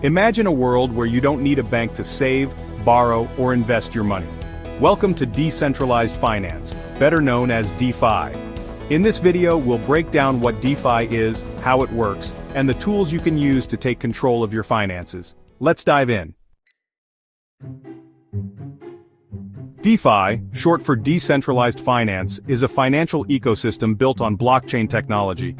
Imagine a world where you don't need a bank to save, borrow, or invest your money. Welcome to Decentralized Finance, better known as DeFi. In this video, we'll break down what DeFi is, how it works, and the tools you can use to take control of your finances. Let's dive in. DeFi, short for Decentralized Finance, is a financial ecosystem built on blockchain technology.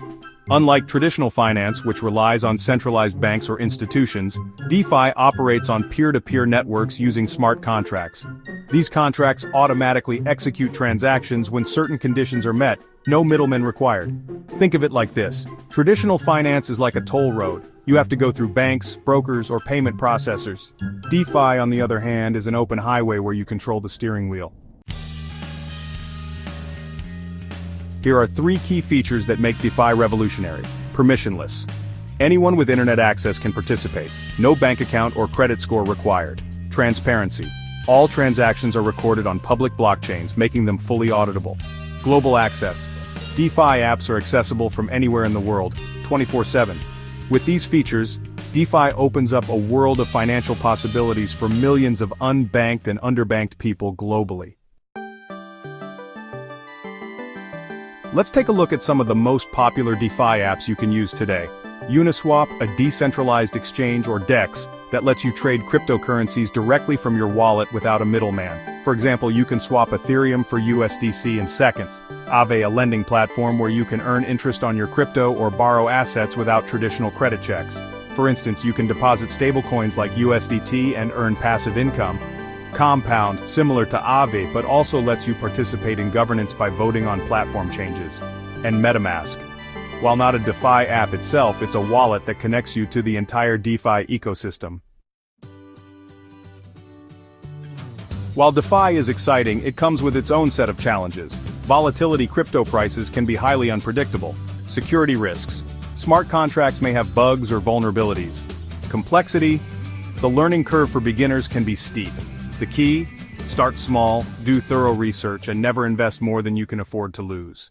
Unlike traditional finance, which relies on centralized banks or institutions, DeFi operates on peer-to-peer networks using smart contracts. These contracts automatically execute transactions when certain conditions are met, no middlemen required. Think of it like this. Traditional finance is like a toll road. You have to go through banks, brokers, or payment processors. DeFi, on the other hand, is an open highway where you control the steering wheel. Here are 3 key features that make DeFi revolutionary. Permissionless. Anyone with internet access can participate. No bank account or credit score required. Transparency. All transactions are recorded on public blockchains, making them fully auditable. Global access. DeFi apps are accessible from anywhere in the world, 24/7. With these features, DeFi opens up a world of financial possibilities for millions of unbanked and underbanked people globally. Let's take a look at some of the most popular DeFi apps you can use today. Uniswap, a decentralized exchange or DEX, that lets you trade cryptocurrencies directly from your wallet without a middleman. For example, you can swap Ethereum for USDC in seconds. Aave, a lending platform where you can earn interest on your crypto or borrow assets without traditional credit checks. For instance, you can deposit stablecoins like USDT and earn passive income. Compound, similar to Aave, but also lets you participate in governance by voting on platform changes. And MetaMask. While not a DeFi app itself, it's a wallet that connects you to the entire DeFi ecosystem. While DeFi is exciting, it comes with its own set of challenges. Volatility. Crypto prices can be highly unpredictable. Security risks. Smart contracts may have bugs or vulnerabilities. Complexity. The learning curve for beginners can be steep. The key? Start small, do thorough research, and never invest more than you can afford to lose.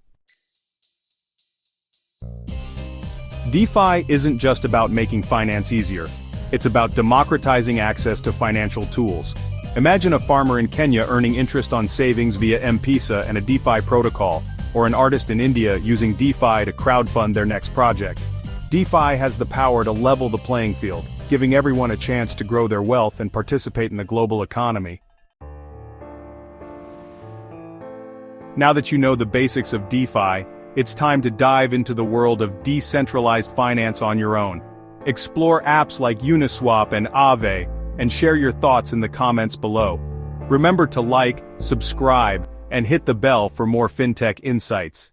DeFi isn't just about making finance easier. It's about democratizing access to financial tools. Imagine a farmer in Kenya earning interest on savings via M-Pesa and a DeFi protocol, or an artist in India using DeFi to crowdfund their next project. DeFi has the power to level the playing field, giving everyone a chance to grow their wealth and participate in the global economy. Now that you know the basics of DeFi, it's time to dive into the world of decentralized finance on your own. Explore apps like Uniswap and Aave, and share your thoughts in the comments below. Remember to like, subscribe, and hit the bell for more fintech insights.